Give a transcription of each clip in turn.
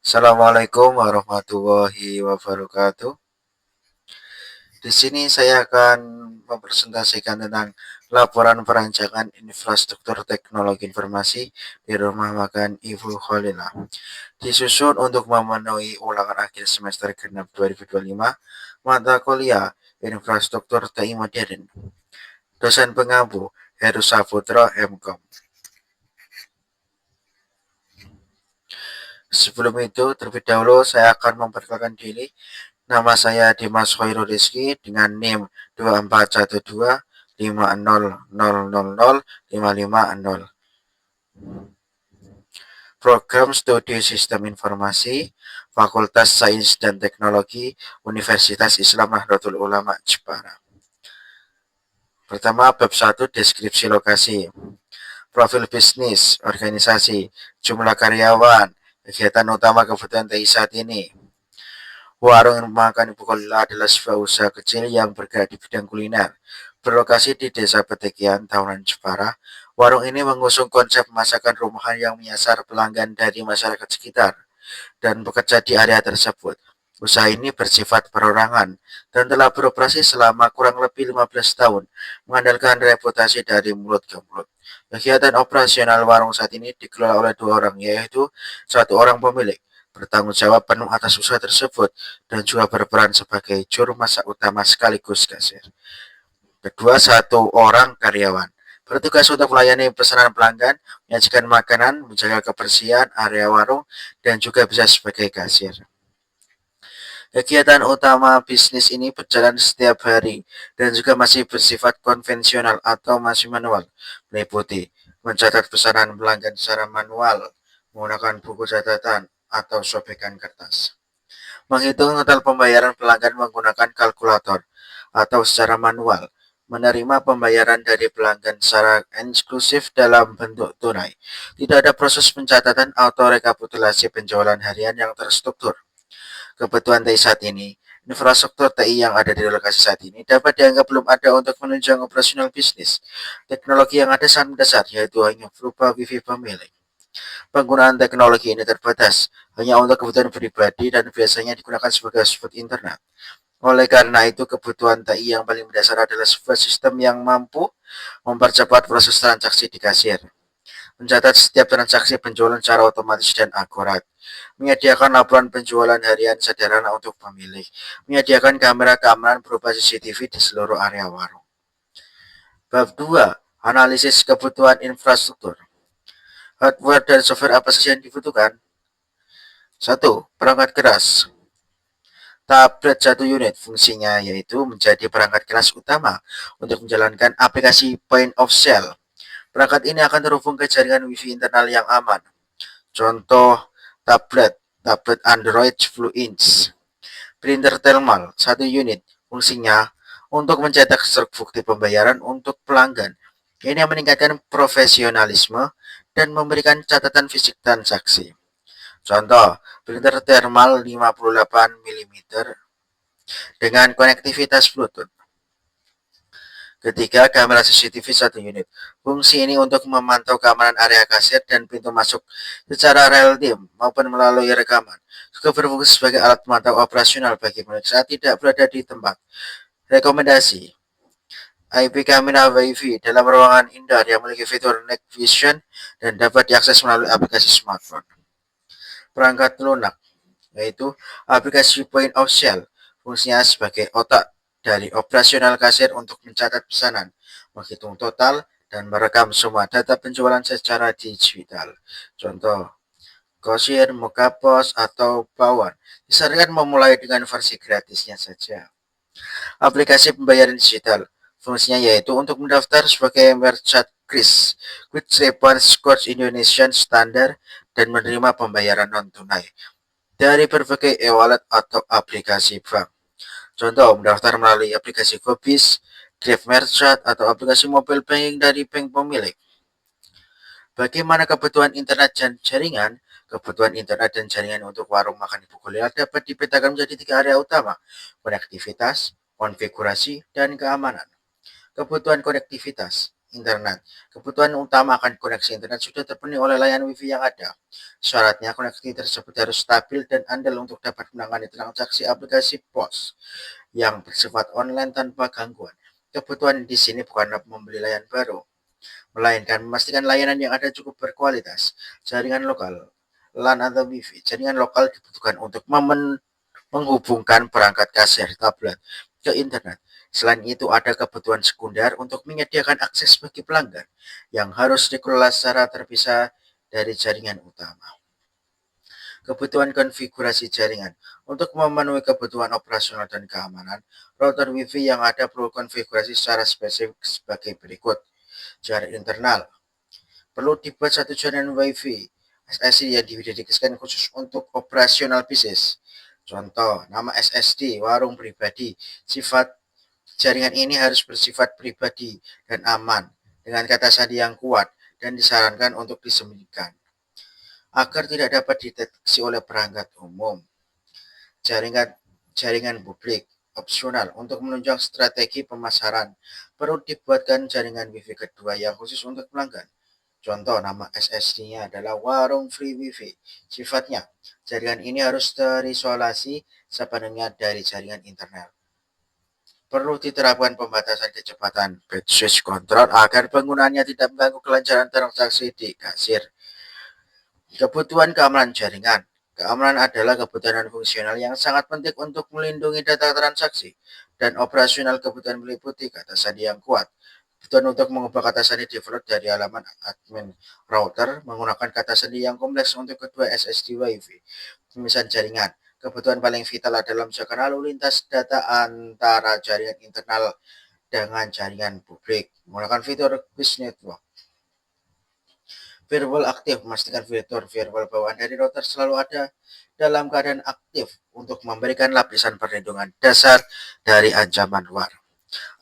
Assalamualaikum warahmatullahi wabarakatuh. Di sini saya akan mempresentasikan tentang laporan perancangan infrastruktur teknologi informasi di rumah makan Ibu Khalila. Disusun untuk memenuhi ulangan akhir semester genap 2025 mata kuliah infrastruktur TI modern. Dosen pengampu Heru Saputra MKOM. Sebelum itu, terlebih dahulu saya akan memperkenalkan diri. Nama saya Dimas Khairul Rizky dengan NIM 2412500055. Program Studi Sistem Informasi, Fakultas Sains dan Teknologi, Universitas Islam Nahdlatul Ulama Jepara. Pertama, bab 1 deskripsi lokasi. Profil bisnis, organisasi, jumlah karyawan, kegiatan utama kebutuhan TI saat ini. Warung makan Ibu Khalila adalah sebuah usaha kecil yang bergerak di bidang kuliner. Berlokasi di Desa Petekian, Tahunan Jepara, warung ini mengusung konsep masakan rumahan yang menyasar pelanggan dari masyarakat sekitar dan bekerja di area tersebut. Usaha ini bersifat perorangan dan telah beroperasi selama kurang lebih 15 tahun, mengandalkan reputasi dari mulut ke mulut. Kegiatan operasional warung saat ini dikelola oleh dua orang, yaitu satu orang pemilik, bertanggung jawab penuh atas usaha tersebut, dan juga berperan sebagai juru masak utama sekaligus kasir. Kedua, satu orang karyawan, bertugas untuk melayani pesanan pelanggan, menyajikan makanan, menjaga kebersihan area warung, dan juga bisa sebagai kasir. Kegiatan utama bisnis ini berjalan setiap hari dan juga masih bersifat konvensional atau masih manual, meliputi mencatat pesanan pelanggan secara manual, menggunakan buku catatan atau sobekan kertas, menghitung total pembayaran pelanggan menggunakan kalkulator atau secara manual, menerima pembayaran dari pelanggan secara eksklusif dalam bentuk tunai. Tidak ada proses pencatatan atau rekapitulasi penjualan harian yang terstruktur. Kebutuhan TI saat ini, infrastruktur TI yang ada di lokasi saat ini dapat dianggap belum ada untuk menunjang operasional bisnis. Teknologi yang ada sangat dasar, yaitu hanya berupa WiFi pemilik. Penggunaan teknologi ini terbatas, hanya untuk kebutuhan pribadi dan biasanya digunakan sebagai hotspot internet. Oleh karena itu, kebutuhan TI yang paling mendasar adalah sebuah sistem yang mampu mempercepat proses transaksi di kasir, mencatat setiap transaksi penjualan secara otomatis dan akurat, menyediakan laporan penjualan harian sederhana untuk pemilik, menyediakan kamera keamanan berupa CCTV di seluruh area warung. Bab 2. Analisis kebutuhan infrastruktur. Hardware dan software apa saja yang dibutuhkan? 1. Perangkat keras. Tablet 1 unit, fungsinya yaitu menjadi perangkat keras utama untuk menjalankan aplikasi point of sale. Perangkat ini akan terhubung ke jaringan WiFi internal yang aman. Contoh tablet Android 10 inch. Printer thermal 1 unit, fungsinya untuk mencetak struk bukti pembayaran untuk pelanggan. Ini meningkatkan profesionalisme dan memberikan catatan fisik transaksi. Contoh, printer thermal 58 mm dengan konektivitas Bluetooth. Ketiga, kamera CCTV 1 unit. Fungsi ini untuk memantau keamanan area kasir dan pintu masuk secara real time maupun melalui rekaman. Juga berfungsi sebagai alat pemantau operasional bagi pemilik saat tidak berada di tempat. Rekomendasi: IP kamera WiFi dalam ruangan indoor yang memiliki fitur Night Vision dan dapat diakses melalui aplikasi smartphone. Perangkat lunak, yaitu aplikasi Point of Sale, fungsinya sebagai otak dari operasional kasir untuk mencatat pesanan, menghitung total, dan merekam semua data penjualan secara digital. Contoh, Kosir, Mukapos, atau Pawan. Disarankan memulai dengan versi gratisnya saja. Aplikasi pembayaran digital, fungsinya yaitu untuk mendaftar sebagai merchant KRIS, Quick Response Codes Indonesian Standard, dan menerima pembayaran non-tunai dari berbagai e-wallet atau aplikasi bank. Contoh, mendaftar melalui aplikasi Gobis, Drive Merchant, atau aplikasi mobile banking dari bank pemilik. Bagaimana kebutuhan internet dan jaringan? Kebutuhan internet dan jaringan untuk warung makan Ibu Khalila dapat dipetakan menjadi 3 area utama: konektivitas, konfigurasi, dan keamanan. Kebutuhan konektivitas. internet. Kebutuhan utama akan koneksi internet sudah terpenuhi oleh layanan WiFi yang ada. Syaratnya koneksi tersebut harus stabil dan andal untuk dapat menangani transaksi aplikasi POS yang bersifat online tanpa gangguan. Kebutuhan di sini bukan membeli layanan baru, melainkan memastikan layanan yang ada cukup berkualitas. Jaringan lokal, LAN atau WiFi. Jaringan lokal dibutuhkan untuk menghubungkan perangkat kasir tablet ke internet. Selain itu, ada kebutuhan sekunder untuk menyediakan akses bagi pelanggan yang harus dikelola secara terpisah dari jaringan utama. Kebutuhan konfigurasi jaringan. Untuk memenuhi kebutuhan operasional dan keamanan, router WiFi yang ada perlu konfigurasi secara spesifik sebagai berikut. Jarak internal. Perlu dibuat satu jaringan WiFi SSD yang didedikasikan khusus untuk operasional bisnis. Contoh, nama SSD, warung pribadi. Sifat jaringan ini harus bersifat pribadi dan aman, dengan kata sandi yang kuat, dan disarankan untuk disembunyikan agar tidak dapat dideteksi oleh perangkat umum. Jaringan jaringan publik opsional untuk menunjang strategi pemasaran. Perlu dibuatkan jaringan WiFi kedua yang khusus untuk pelanggan. Contoh, nama SSD-nya adalah warung free WiFi. Sifatnya, jaringan ini harus terisolasi sepenuhnya dari jaringan internet. Perlu diterapkan pembatasan kecepatan bit switch control agar penggunaannya tidak mengganggu kelancaran transaksi di kasir. Kebutuhan keamanan jaringan. Keamanan adalah kebutuhan fungsional yang sangat penting untuk melindungi data transaksi dan operasional. Kebutuhan meliputi kata sandi yang kuat. Kebutuhan untuk mengubah kata sandi default dari halaman admin router menggunakan kata sandi yang kompleks untuk kedua SSD WiFi. Pemisahan jaringan. Kebutuhan paling vital adalah menjaga lalu lintas data antara jaringan internal dengan jaringan publik menggunakan fitur Quick Network. Firewall aktif, memastikan fitur firewall bawaan dari router selalu ada dalam keadaan aktif untuk memberikan lapisan perlindungan dasar dari ancaman luar.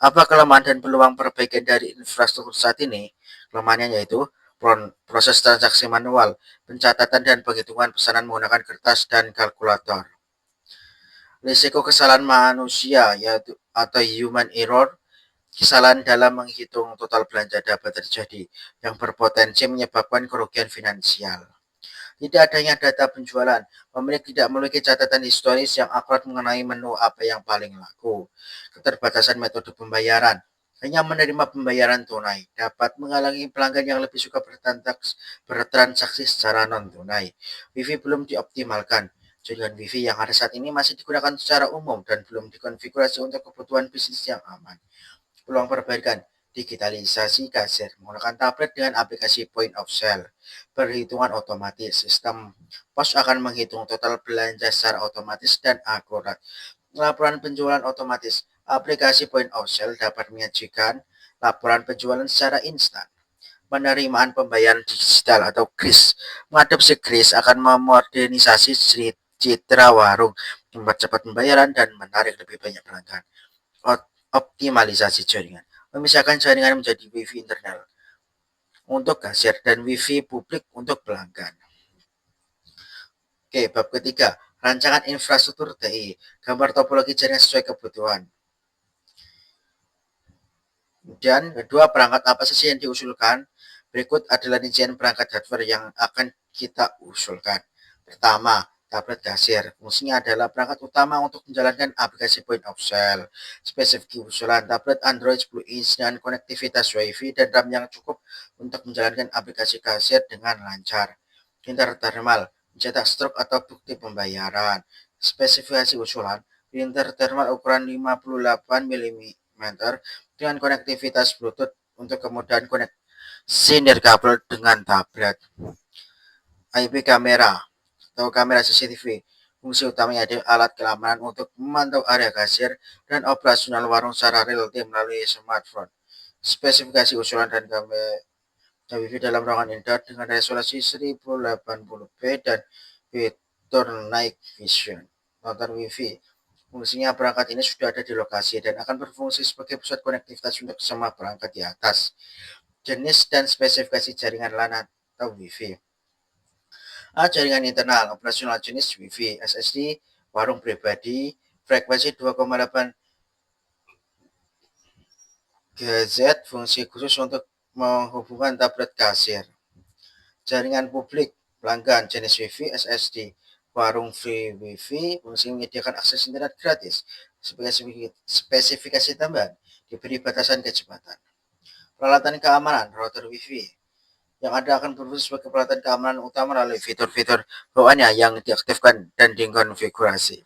Apa kelemahan dan peluang perbaikan dari infrastruktur saat ini? Kelemahannya yaitu proses transaksi manual, pencatatan dan penghitungan pesanan menggunakan kertas dan kalkulator. Risiko kesalahan manusia yaitu atau human error. Kesalahan dalam menghitung total belanja dapat terjadi yang berpotensi menyebabkan kerugian finansial. Tidak adanya data penjualan, pemilik tidak memiliki catatan historis yang akurat mengenai menu apa yang paling laku. Keterbatasan metode pembayaran, hanya menerima pembayaran tunai dapat menghalangi pelanggan yang lebih suka bertransaksi secara non-tunai. WiFi belum dioptimalkan. Jaringan WiFi yang ada saat ini masih digunakan secara umum dan belum dikonfigurasi untuk kebutuhan bisnis yang aman. Peluang perbaikan, digitalisasi kasir menggunakan tablet dengan aplikasi point of sale, perhitungan otomatis, sistem pos akan menghitung total belanja secara otomatis dan akurat. Laporan penjualan otomatis, aplikasi point of sale dapat menyajikan laporan penjualan secara instan. Penerimaan pembayaran digital atau KRIS, mengadopsi KRIS akan memodernisasi citra warung, mempercepat pembayaran dan menarik lebih banyak pelanggan. Optimalisasi jaringan, memisahkan jaringan menjadi WiFi internal untuk kasir dan WiFi publik untuk pelanggan. Oke, bab ketiga, rancangan infrastruktur TI, gambar topologi jaringan sesuai kebutuhan. Kemudian kedua, perangkat apa saja yang diusulkan? Berikut adalah rincian perangkat hardware yang akan kita usulkan. Pertama, tablet kasir. Fungsinya adalah perangkat utama untuk menjalankan aplikasi point of sale. Spesifik usulan tablet Android 10 inch dengan konektivitas WiFi dan RAM yang cukup untuk menjalankan aplikasi kasir dengan lancar. Printer thermal, mencetak struk atau bukti pembayaran. Spesifikasi usulan, printer thermal ukuran 58 mm dengan konektivitas Bluetooth untuk kemudahan koneksi nirkabel dengan tablet. IP kamera atau kamera CCTV. Fungsi utamanya adalah alat keamanan untuk memantau area kasir dan operasional warung secara real time melalui smartphone. Spesifikasi usulan dan kamera WiFi dalam ruangan indoor dengan resolusi 1080p dan fitur night vision. Router WiFi. Fungsinya perangkat ini sudah ada di lokasi dan akan berfungsi sebagai pusat konektivitas untuk semua perangkat di atas. Jenis dan spesifikasi jaringan LAN atau WiFi. Jaringan internal, operasional jenis WiFi, SSD, warung pribadi, frekuensi 2,8 GHz, fungsi khusus untuk menghubungkan tablet kasir, jaringan publik, pelanggan, jenis WiFi, SSD, warung free WiFi, fungsi menyediakan akses internet gratis, spesifikasi tambahan, diberi batasan kecepatan. Peralatan keamanan, router WiFi, yang ada akan berfungsi sebagai peralatan keamanan utama melalui fitur-fitur bawaannya yang diaktifkan dan dikonfigurasi.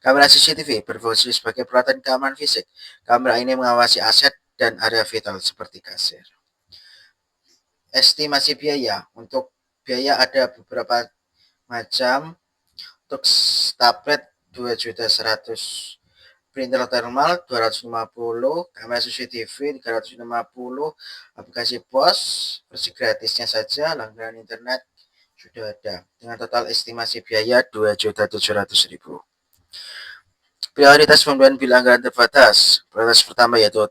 Kamera CCTV berfungsi sebagai peralatan keamanan fisik. Kamera ini mengawasi aset dan area vital seperti kasir. Estimasi biaya. Untuk biaya ada beberapa macam. Untuk tablet 2.100.000, printer thermal 250, kamera CCTV 350, aplikasi POS versi gratisnya saja, langganan internet sudah ada. Dengan total estimasi biaya 2.700.000. Prioritas pembelian bila anggaran terbatas. Prioritas pertama yaitu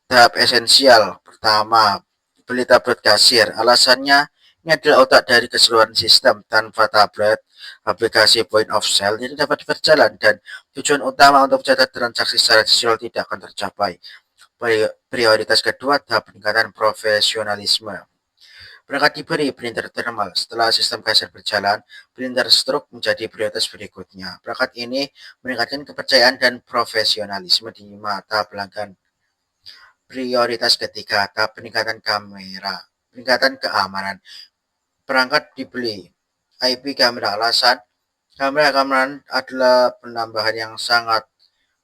tahap esensial. Pertama, beli tablet kasir. Alasannya ini adalah otak dari keseluruhan sistem. Tanpa tablet, aplikasi point of sale tidak dapat berjalan dan tujuan utama untuk mencatat transaksi secara digital tidak akan tercapai. Prioritas kedua, tahap peningkatan profesionalisme. Perangkat diberi printer thermal. Setelah sistem kasir berjalan, printer stroke menjadi prioritas berikutnya. Perangkat ini meningkatkan kepercayaan dan profesionalisme di mata pelanggan. Prioritas ketiga, tahap peningkatan kamera. Peningkatan keamanan. Perangkat dibeli. IP kamera. Alasan, kamera keamanan adalah penambahan yang sangat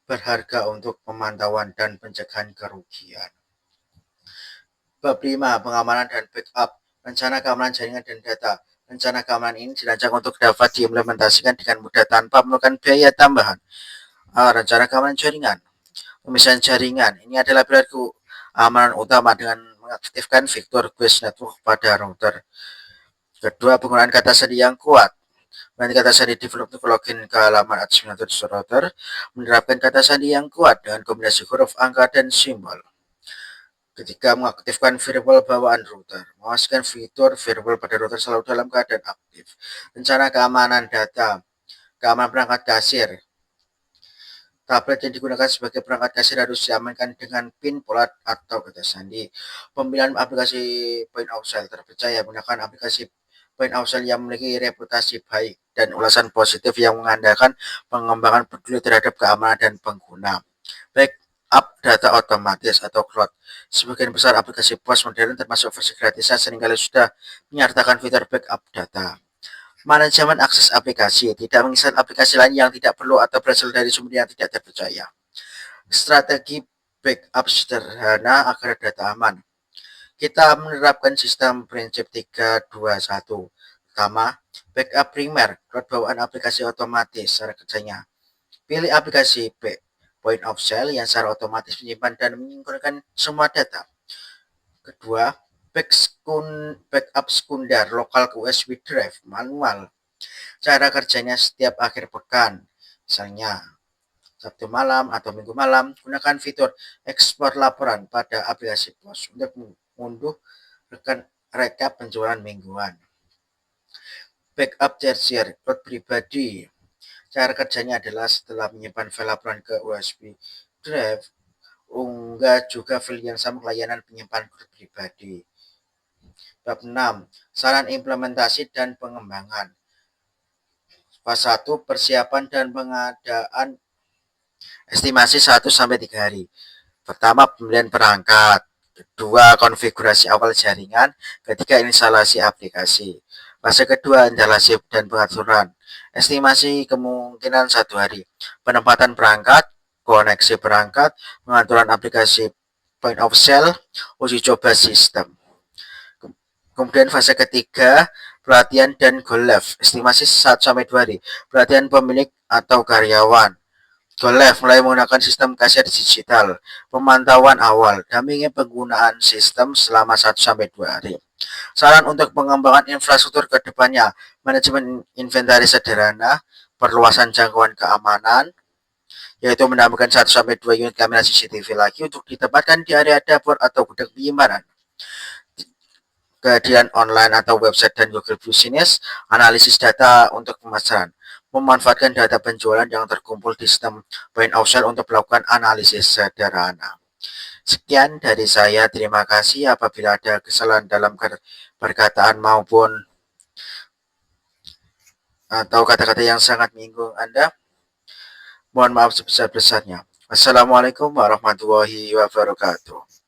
berharga untuk pemantauan dan pencegahan kerugian. Bab 5, pengamanan dan backup. Rencana keamanan jaringan dan data. Rencana keamanan ini dirancang untuk dapat diimplementasikan dengan mudah tanpa memerlukan biaya tambahan. Rencana keamanan jaringan. Pemisahan jaringan. Ini adalah pilar keamanan utama dengan mengaktifkan fitur Guest Network pada router. Kedua, penggunaan kata sandi yang kuat. Mengganti kata sandi default untuk login ke halaman administrator router. Menerapkan kata sandi yang kuat dengan kombinasi huruf, angka, dan simbol. Ketika mengaktifkan firewall bawaan router, memastikan fitur firewall pada router selalu dalam keadaan aktif. Rencana keamanan data, keamanan perangkat kasir. Tablet yang digunakan sebagai perangkat kasir harus diamankan dengan PIN, polat, atau kata sandi. Pemilihan aplikasi point of sale terpercaya. Menggunakan aplikasi point of sale yang memiliki reputasi baik dan ulasan positif yang mengandalkan pengembangan peduli terhadap keamanan dan pengguna. Baik data otomatis atau cloud. Sebagian besar aplikasi POS modern termasuk versi gratisnya seringkali sudah menyertakan fitur backup data. Manajemen akses aplikasi, tidak menginstal aplikasi lain yang tidak perlu atau berasal dari sumber yang tidak terpercaya. Strategi backup sederhana agar data aman. Kita menerapkan sistem prinsip 321. Pertama, backup primer, cloud bawaan aplikasi otomatis. Cara kerjanya, pilih aplikasi point of sale yang secara otomatis menyimpan dan menyinkronkan semua data. Kedua, backup sekunder lokal ke USB drive manual. Cara kerjanya setiap akhir pekan, misalnya Sabtu malam atau Minggu malam, gunakan fitur ekspor laporan pada aplikasi POS untuk mengunduh rekap penjualan mingguan. Backup tersier, cloud pribadi. Cara kerjanya adalah setelah menyimpan file laporan ke USB drive, unggah juga file yang sama layanan penyimpanan cloud pribadi. Bab 6, saran implementasi dan pengembangan. Fase 1, persiapan dan pengadaan. Estimasi 1-3 hari. Pertama, pembelian perangkat. Kedua, konfigurasi awal jaringan. Ketiga, instalasi aplikasi. Fase kedua, instalasi dan pengaturan. Estimasi kemungkinan 1 hari. Penempatan perangkat, koneksi perangkat, pengaturan aplikasi point of sale, uji coba sistem. Kemudian fase ketiga, pelatihan dan go live. Estimasi 1-2 hari. Pelatihan pemilik atau karyawan. Go live mulai menggunakan sistem kasir digital. Pemantauan awal, dampingi penggunaan sistem selama 1-2 hari. Saran untuk pengembangan infrastruktur ke depannya, manajemen inventaris sederhana, perluasan jangkauan keamanan, yaitu menambahkan 1-2 unit kamera CCTV lagi untuk ditempatkan di area dapur atau gudang penyimpanan. Kehadiran online atau website dan Google Business, analisis data untuk pemasaran, memanfaatkan data penjualan yang terkumpul di sistem point of sale untuk melakukan analisis sederhana. Sekian dari saya, terima kasih. Apabila ada kesalahan dalam perkataan maupun atau kata-kata yang sangat menyinggung Anda, mohon maaf sebesar-besarnya. Wassalamualaikum warahmatullahi wabarakatuh.